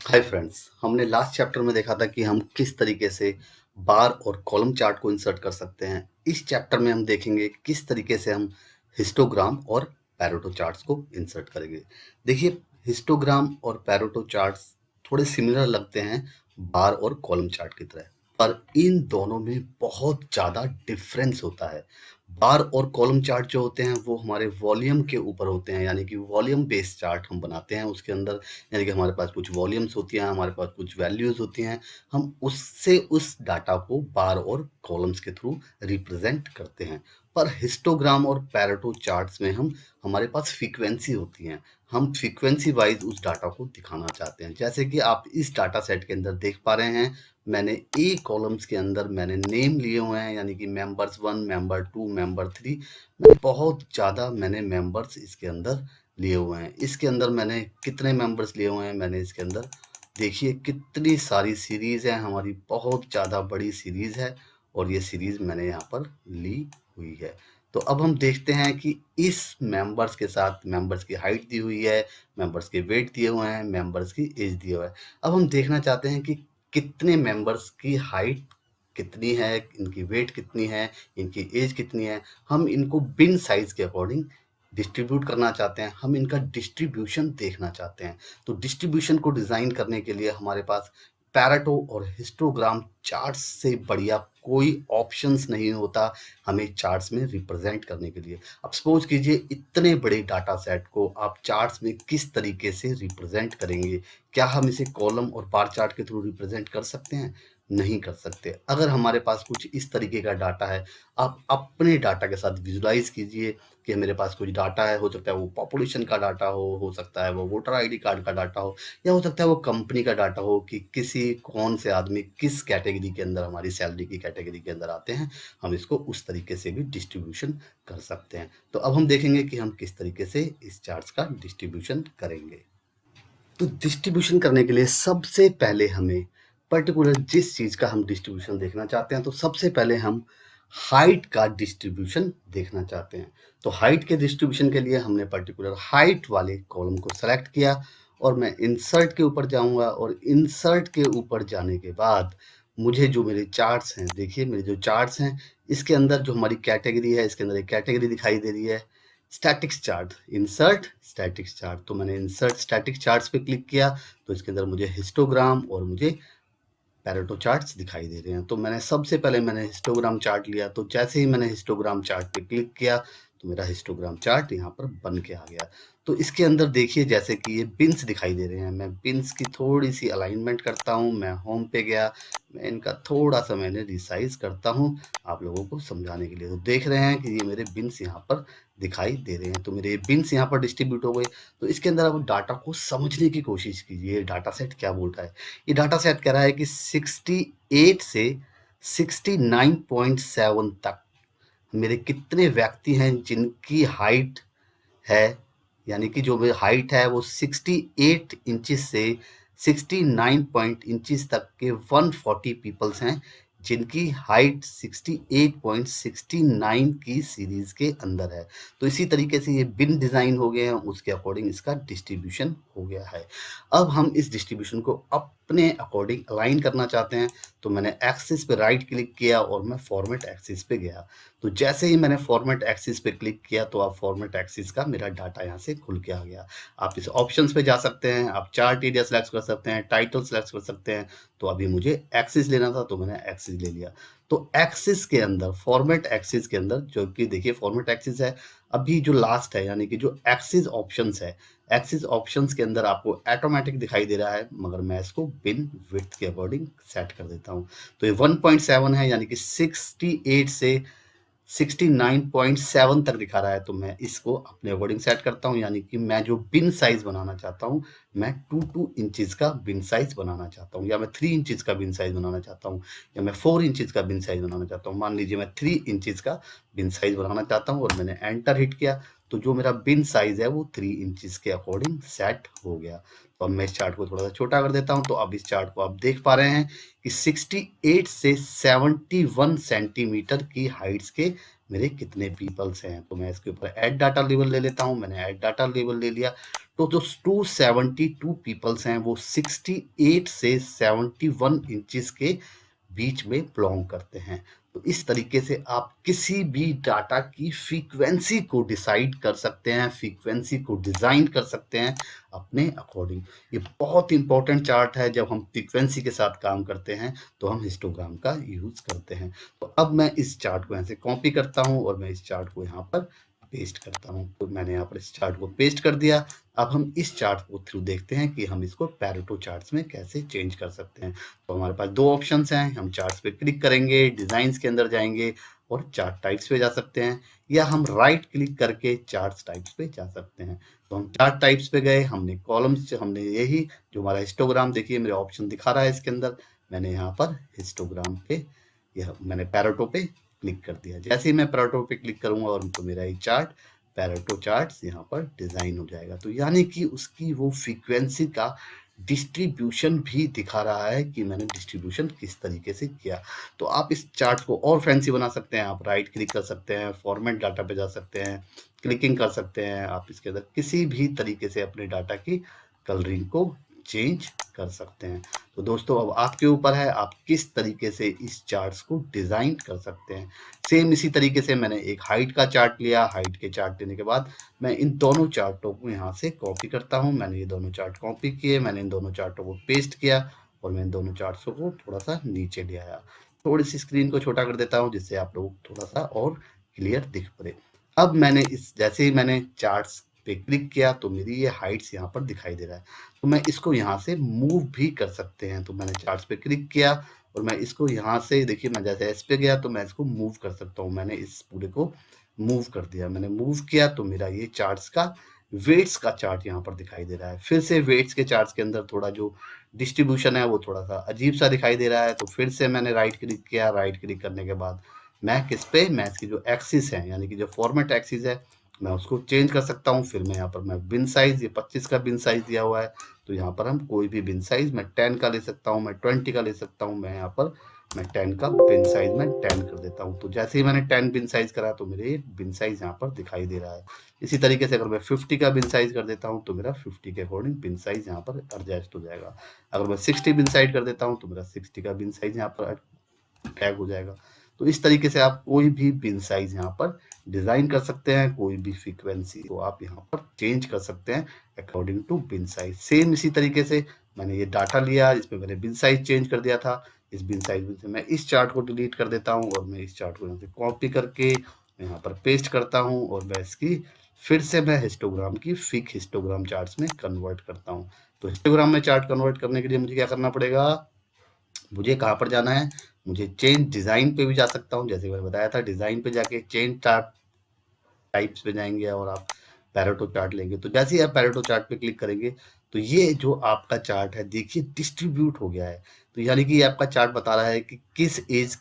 Hi friends, हमने last chapter में देखा था कि हम किस तरीके से बार और कॉलम चार्ट को इंसर्ट कर सकते हैं। इस चैप्टर में हम देखेंगे किस तरीके से हम हिस्टोग्राम और पैरेटो चार्ट्स को इंसर्ट करेंगे। देखिए, हिस्टोग्राम और पैरेटो चार्ट्स थोड़े सिमिलर लगते हैं बार और कॉलम चार्ट की तरह, पर इन दोनों में बहुत ज़्यादा डिफरेंस होता है। बार और कॉलम चार्ट जो होते हैं वो हमारे वॉल्यूम के ऊपर होते हैं, यानी कि वॉल्यूम बेस्ड चार्ट हम बनाते हैं। उसके अंदर यानी कि हमारे पास कुछ वॉल्यूम्स होती हैं, हमारे पास कुछ वैल्यूज़ होती हैं, हम उससे उस डाटा को बार और कॉलम्स के थ्रू रिप्रेजेंट करते हैं। पर हिस्टोग्राम और पैरेटो चार्ट्स में हमारे पास फ्रीक्वेंसी होती हैं, हम फ्रीक्वेंसी वाइज उस डाटा को दिखाना चाहते हैं। जैसे कि आप इस डाटा सेट के अंदर देख पा रहे हैं, मैंने ए कॉलम्स के अंदर मैंने नेम लिए हुए हैं, यानी कि मेंबर्स 1, मेंबर 2, मेंबर 3। बहुत ज़्यादा मैंने मेंबर्स इसके अंदर लिए हुए हैं। इसके अंदर मैंने कितने मेंबर्स लिए हुए हैं, मैंने इसके अंदर देखिए कितनी सारी सीरीज़ है, हमारी बहुत ज़्यादा बड़ी सीरीज़ है और ये सीरीज़ मैंने यहाँ पर ली हुई है। तो अब हम देखते हैं कि इस मेंबर्स के साथ मेंबर्स की हाइट दी हुई है, मेंबर्स के वेट दिए हुए हैं, मेंबर्स की एज दिया हुआ है। अब हम देखना चाहते हैं कि कितने मेंबर्स की हाइट कितनी है, इनकी वेट कितनी है, इनकी एज कितनी है। हम इनको बिन साइज़ के अकॉर्डिंग डिस्ट्रीब्यूट करना चाहते हैं, हम इनका डिस्ट्रीब्यूशन देखना चाहते हैं। तो डिस्ट्रीब्यूशन को डिज़ाइन करने के लिए हमारे पास पैरेटो और हिस्टोग्राम चार्ट्स से बढ़िया कोई ऑप्शंस नहीं होता हमें चार्ट्स में रिप्रेजेंट करने के लिए। अब सपोज कीजिए इतने बड़े डाटा सेट को आप चार्ट्स में किस तरीके से रिप्रेजेंट करेंगे? क्या हम इसे कॉलम और बार चार्ट के थ्रू रिप्रेजेंट कर सकते हैं? नहीं कर सकते। अगर हमारे पास कुछ इस तरीके का डाटा है, आप अपने डाटा के साथ विजुलाइज़ कीजिए कि मेरे पास कुछ डाटा है, हो सकता है वो पॉपुलेशन का डाटा हो सकता है वो वोटर आईडी कार्ड का डाटा हो, या हो सकता है वो कंपनी का डाटा हो कि किसी कौन से आदमी किस कैटेगरी के अंदर, हमारी सैलरी की कैटेगरी के अंदर आते हैं, हम इसको उस तरीके से भी डिस्ट्रीब्यूशन कर सकते हैं। तो अब हम देखेंगे कि हम किस तरीके से इस चार्ट्स का डिस्ट्रीब्यूशन करेंगे। तो डिस्ट्रीब्यूशन करने के लिए सबसे पहले हमें पर्टिकुलर जिस चीज़ का हम डिस्ट्रीब्यूशन देखना चाहते हैं, तो सबसे पहले हम हाइट का डिस्ट्रीब्यूशन देखना चाहते हैं। तो हाइट के डिस्ट्रीब्यूशन के लिए हमने पर्टिकुलर हाइट वाले कॉलम को सेलेक्ट किया और मैं इंसर्ट के ऊपर जाऊंगा, और इंसर्ट के ऊपर जाने के बाद मुझे जो मेरे चार्ट्स हैं, देखिए मेरे जो चार्ट्स हैं, इसके अंदर जो हमारी कैटेगरी है, इसके अंदर एक कैटेगरी दिखाई दे रही है, statics chart, insert statics chart. तो मैंने इंसर्ट स्टैटिक चार्ट्स पे क्लिक किया, तो इसके अंदर मुझे हिस्टोग्राम और मुझे पैरेटो चार्ट्स दिखाई दे रहे हैं। तो मैंने सबसे पहले मैंने हिस्टोग्राम चार्ट लिया, तो जैसे ही मैंने हिस्टोग्राम चार्ट पे क्लिक किया तो मेरा हिस्टोग्राम चार्ट यहाँ पर बन के आ गया। तो इसके अंदर देखिए जैसे कि ये बिन्स दिखाई दे रहे हैं, मैं बिन्स की थोड़ी सी अलाइनमेंट करता हूँ, मैं होम पे गया, मैं इनका थोड़ा सा मैंने रिसाइज करता हूँ आप लोगों को समझाने के लिए। तो देख रहे हैं कि ये मेरे बिन्स यहाँ पर दिखाई दे रहे हैं, तो मेरे बिन्स यहाँ पर डिस्ट्रीब्यूट हो गए। तो इसके अंदर आप डाटा को समझने की कोशिश कीजिए, डाटा सेट क्या बोल रहा है। ये डाटा सेट कह रहा है कि 68 से 69.7 तक मेरे कितने व्यक्ति हैं जिनकी हाइट है, यानी कि जो मेरी हाइट है वो 68 इंचेस से 69 पॉइंट इंचेस तक के 140 पीपल्स हैं जिनकी हाइट 68.69 की सीरीज के अंदर है। तो इसी तरीके से ये बिन डिज़ाइन हो गए हैं, उसके अकॉर्डिंग इसका डिस्ट्रीब्यूशन हो गया है। अब हम इस डिस्ट्रीब्यूशन को अपने अकॉर्डिंग अलाइन करना चाहते हैं, तो मैंने एक्सिस पे राइट क्लिक किया और मैं फॉर्मेट एक्सिस पे गया। तो जैसे ही मैंने फॉर्मेट एक्सिस पे क्लिक किया तो आप फॉर्मेट एक्सिस का मेरा डाटा यहाँ से खुल के आ गया। आप इस ऑप्शंस पे जा सकते हैं, आप चार्ट एरिया सेलेक्ट कर सकते हैं, टाइटल सेलेक्ट कर सकते हैं। तो अभी मुझे एक्सिस लेना था तो मैंने एक्सिस ले लिया। तो एक्सिस के अंदर, फॉर्मेट एक्सिस के अंदर, जो कि देखिए फॉर्मेट एक्सिस है, अभी जो लास्ट है यानी कि जो एक्सिस ऑप्शंस है, एक्सिस ऑप्शंस के अंदर आपको ऑटोमेटिक दिखाई दे रहा है, मगर मैं इसको बिन विड्थ के अकॉर्डिंग सेट कर देता हूँ। तो ये 1.7 है, यानी कि 68 से 69.7 तक दिखा रहा है, तो मैं इसको अपने अकॉर्डिंग सेट करता हूँ, यानी कि मैं जो बिन साइज बनाना चाहता हूँ, मैं 2 इंचेस का बिन साइज बनाना चाहता हूँ, या मैं 3 इंचेस का बिन साइज बनाना चाहता हूँ, या मैं 4 इंचेस का बिन साइज बनाना चाहता हूँ। मान लीजिए मैं 3 इंचेस का बिन साइज बनाना चाहता हूँ और मैंने एंटर हिट किया, तो जो मेरा बिन साइज है वो 3 इंचेस के अकॉर्डिंग सेट हो गया। तो अब मैं इस चार्ट को थोड़ा सा छोटा कर देता हूँ। तो अब इस चार्ट को आप देख पा रहे हैं कि 68 से 71 सेंटीमीटर की हाइट्स के मेरे कितने पीपल्स हैं। तो मैं इसके ऊपर ऐड डाटा लेवल ले लेता हूँ। मैंने ऐड डाटा लेवल ले लिया। तो जो 272 पीपल्स हैं वो 68 से 71 इंचेस के बीच में बिलोंग करते हैं। तो इस तरीके से आप किसी भी डाटा की फ्रीक्वेंसी को डिसाइड कर सकते हैं, फ्रीक्वेंसी को डिजाइन कर सकते हैं अपने अकॉर्डिंग। ये बहुत इंपॉर्टेंट चार्ट है। जब हम फ्रीक्वेंसी के साथ काम करते हैं तो हम हिस्टोग्राम का यूज करते हैं। तो अब मैं इस चार्ट को यहाँ से कॉपी करता हूँ और मैं इस चार्ट को यहाँ पर पेस्ट करता हूँ। तो मैंने यहाँ पर इस चार्ट को पेस्ट कर दिया। अब हम इस चार्ट को थ्रू देखते हैं कि हम इसको पैरेटो चार्ट्स में कैसे चेंज कर सकते हैं। तो हमारे पास दो ऑप्शंस हैं। हम चार्ट्स पे क्लिक करेंगे, डिजाइन्स के अंदर जाएंगे और चार्ट टाइप्स पे जा सकते हैं, या हम राइट क्लिक करके चार्ट टाइप्स पे जा सकते हैं। तो हम चार्ट टाइप्स पे गए, हमने कॉलम्स, हमने यही जो हमारा हिस्टोग्राम, देखिए मेरे ऑप्शन दिखा रहा है इसके अंदर। मैंने यहाँ पर हिस्टोग्राम पे, यह मैंने पैरेटो पे क्लिक कर दिया। जैसे ही मैं पैरेटो पे क्लिक करूंगा और तो मेरा ये चार्ट पैरेटो चार्ट्स यहाँ पर डिजाइन हो जाएगा। तो यानी कि उसकी वो फ्रीक्वेंसी का डिस्ट्रीब्यूशन भी दिखा रहा है कि मैंने डिस्ट्रीब्यूशन किस तरीके से किया। तो आप इस चार्ट को और फैंसी बना सकते हैं। आप राइट क्लिक कर सकते हैं, फॉर्मेट डाटा पे जा सकते हैं, क्लिकिंग कर सकते हैं। आप इसके अंदर किसी भी तरीके से अपने डाटा की कलरिंग को चेंज कर सकते हैं। तो दोस्तों अब आपके ऊपर है, आप किस तरीके से इस चार्ट्स को डिजाइन कर सकते हैं। सेम इसी तरीके से मैंने एक हाइट का चार्ट लिया। हाइट के चार्ट लेने के बाद मैं इन दोनों चार्टों को यहाँ से कॉपी करता हूँ। मैंने ये दोनों चार्ट कॉपी किए, मैंने इन दोनों चार्टों को पेस्ट किया और मैं इन दोनों चार्ट्सों को थोड़ा सा नीचे ले आया। थोड़ी सी स्क्रीन को छोटा कर देता हूँ जिससे आप लोग थोड़ा सा और क्लियर दिख पड़े। अब मैंने इस जैसे ही मैंने चार्ट्स पे क्लिक किया तो मेरी ये हाइट्स यहाँ पर दिखाई दे रहा है। तो मैं इसको यहाँ से मूव भी कर सकते हैं। तो मैंने चार्ट्स पे क्लिक किया और मैं इसको यहाँ से, देखिए मैं जैसे एस पे गया तो मैं इसको मूव कर सकता हूँ। मैंने इस पूरे को मूव कर दिया। मैंने मूव किया तो मेरा ये चार्ट्स का वेट्स का चार्ट यहाँ पर दिखाई दे रहा है। फिर से वेट्स के चार्ट्स के अंदर थोड़ा जो डिस्ट्रीब्यूशन है वो थोड़ा सा अजीब सा दिखाई दे रहा है। तो फिर से मैंने राइट क्लिक किया। राइट क्लिक करने के बाद मैं किस पे, मैं इसकी जो एक्सिस है यानी कि जो फॉर्मेट एक्सिस है मैं उसको चेंज कर सकता हूँ। फिर मैं यहाँ पर मैं बिन साइज, ये 25 का बिन साइज दिया हुआ है। तो यहाँ पर हम कोई भी बिन साइज, मैं 10 का ले सकता हूँ, मैं 20 का ले सकता हूँ। मैं यहाँ पर मैं 10 का बिन साइज मैं 10 कर देता हूँ। तो जैसे ही मैंने 10 बिन साइज करा तो मेरे बिन साइज यहाँ पर दिखाई दे रहा है। इसी तरीके से अगर मैं 50 का बिन साइज कर देता हूँ तो मेरा 50 के अकॉर्डिंग बिन साइज यहाँ पर एडजस्ट हो जाएगा। अगर मैं 60 बिन साइज कर देता हूँ तो मेरा 60 का बिन साइज यहाँ पर टैग हो जाएगा। तो इस तरीके से आप कोई भी बिन साइज यहाँ पर डिजाइन कर सकते हैं। कोई भी फ्रीक्वेंसी को आप यहाँ पर चेंज कर सकते हैं according to bin size. Same इसी तरीके से मैंने ये डाटा लिया, इसमें मैंने बिन साइज चेंज कर दिया था। इस बिन साइज में से मैं इस चार्ट को डिलीट कर देता हूँ और मैं इस चार्ट को यहाँ से कॉपी करके मैं यहाँ पर पेस्ट करता हूँ और मैं इसकी फिर से मैं हिस्टोग्राम की फिक हिस्टोग्राम चार्ट्स में कन्वर्ट करता हूँ। तो हिस्टोग्राम में चार्ट कन्वर्ट करने के लिए मुझे क्या करना पड़ेगा, मुझे कहाँ पर जाना है, मुझे चेंज डिजाइन पे भी जा सकता हूँ। जैसे मैंने बताया था, डिजाइन पे जाके चेंज चार्ट टाइप्स पे जाएंगे और आप पैरेटो चार्ट लेंगे। तो जैसे ही आप पैरेटो चार्ट पे क्लिक करेंगे तो ये जो आपका चार्ट है देखिए डिस्ट्रीब्यूट हो गया है। तो यानी कि ये आपका चार्ट बता रहा है कि किस एज,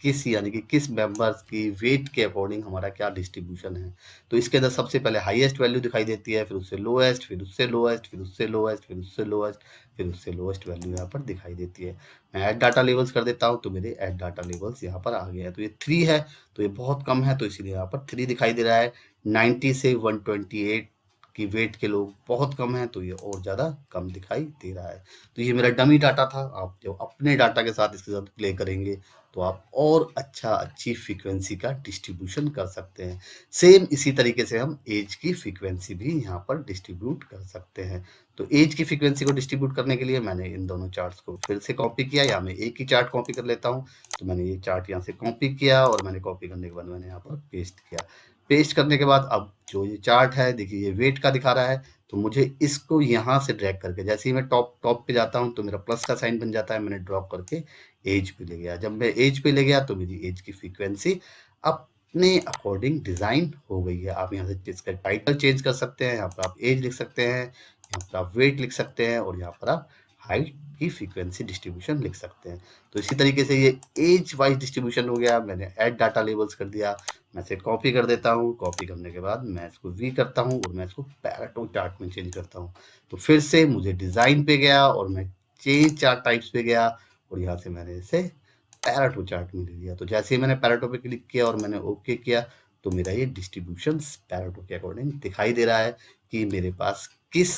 किस यानी कि किस मेंबर्स की वेट के अकॉर्डिंग हमारा क्या डिस्ट्रीब्यूशन है। तो इसके अंदर सबसे पहले हाईएस्ट वैल्यू दिखाई देती है, फिर उससे लोएस्ट, फिर उससे लोएस्ट, फिर उससे लोएस्ट, फिर उससे लोएस्ट, फिर उससे लोएस्ट वैल्यू यहाँ पर दिखाई देती है। मैं ऐड डाटा लेवल्स कर देता हूँ तो मेरे ऐड डाटा लेवल्स यहाँ पर आ गए हैं। तो ये 3 है, तो ये बहुत कम है तो इसीलिए यहाँ पर 3 दिखाई दे रहा है। 90 से 128 की वेट के लोग बहुत कम हैं तो ये और ज़्यादा कम दिखाई दे रहा है। तो ये मेरा डमी डाटा था। आप जब अपने डाटा के साथ इसके साथ प्ले करेंगे तो आप और अच्छी फ्रीक्वेंसी का डिस्ट्रीब्यूशन कर सकते हैं। सेम इसी तरीके से हम एज की फ्रीक्वेंसी भी यहाँ पर डिस्ट्रीब्यूट कर सकते हैं। तो एज की फ्रीक्वेंसी को डिस्ट्रीब्यूट करने के लिए मैंने इन दोनों चार्ट्स को फिर से कॉपी किया, या मैं एक ही चार्ट कॉपी कर लेता हूँ। तो मैंने ये चार्ट यहाँ से कॉपी किया और मैंने कॉपी करने के बाद मैंने यहाँ पर पेस्ट किया। पेस्ट करने के बाद अब जो ये चार्ट है देखिए ये वेट का दिखा रहा है। तो मुझे इसको यहाँ से ड्रैग करके, जैसे ही मैं टॉप पे जाता हूँ तो मेरा प्लस का साइन बन जाता है। मैंने ड्रॉप करके एज पे ले गया। जब मैं एज पे ले गया तो मेरी एज की फ्रीक्वेंसी अपने अकॉर्डिंग डिजाइन हो गई है। आप यहाँ से इसका टाइटल चेंज कर सकते हैं, यहाँ पर आप एज लिख सकते हैं, यहाँ पर आप वेट लिख सकते हैं और यहाँ पर आप हाइट की फ्रीक्वेंसी डिस्ट्रीब्यूशन लिख सकते हैं। तो इसी तरीके से ये एज वाइज डिस्ट्रीब्यूशन हो गया। मैंने ऐड डाटा लेबल्स कर दिया। मैं इसे कॉपी कर देता हूँ। कॉपी करने के बाद मैं इसको वी करता हूँ और मैं इसको पैरेटो चार्ट में चेंज करता हूँ। तो फिर से मुझे डिज़ाइन पे गया और मैं चेंज चार्ट टाइप्स पे गया और यहाँ से मैंने इसे पैरेटो चार्ट में ले लिया। तो जैसे ही मैंने पैरेटो पे क्लिक किया और मैंने ओके किया, तो मेरा ये डिस्ट्रीब्यूशन पैरेटो के अकॉर्डिंग दिखाई दे रहा है कि मेरे पास किस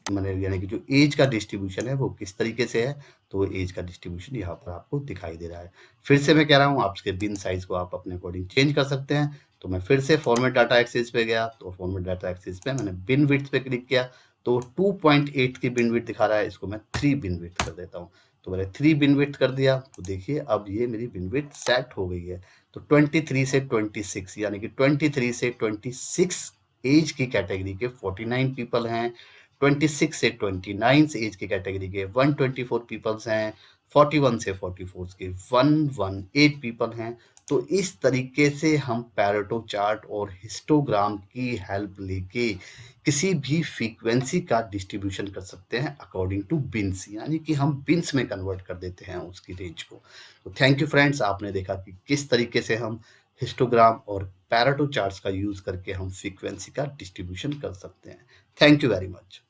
मैंने यानी कि जो एज का डिस्ट्रीब्यूशन है वो किस तरीके से है। तो एज का डिस्ट्रीब्यूशन यहाँ पर आपको दिखाई दे रहा है। फिर से मैं कह रहा हूँ, आपके बिन साइज को आप अपने अकॉर्डिंग चेंज कर सकते हैं। तो मैं फिर से फॉर्मेट डाटा एक्सिस पे गया। तो फॉर्मेट डाटा एक्सिस पे मैंने बिन विड्थ पे क्लिक किया। तो 2.8 की बिन विड्थ दिखा रहा है। इसको मैं 3 बिन विड्थ कर देता हूँ। तो मैंने 3 बिन विड्थ कर दिया। तो देखिए अब ये मेरी बिन विड्थ सेट हो गई है। तो 23 से 26 यानी कि 23 से 26 एज की कैटेगरी के 49 पीपल हैं। 26 से 29 एज की कैटेगरी के 124 पीपल्स हैं। 41 से 44 के 118 पीपल हैं। तो इस तरीके से हम पैरेटो चार्ट और हिस्टोग्राम की हेल्प लेके किसी भी फ्रीक्वेंसी का डिस्ट्रीब्यूशन कर सकते हैं अकॉर्डिंग टू बिन्स, यानी कि हम बिन्स में कन्वर्ट कर देते हैं उसकी रेंज को। तो थैंक यू फ्रेंड्स, आपने देखा कि किस तरीके से हम हिस्टोग्राम और पैरेटो चार्ट्स का यूज करके हम फ्रीक्वेंसी का डिस्ट्रीब्यूशन कर सकते हैं। Thank you very much.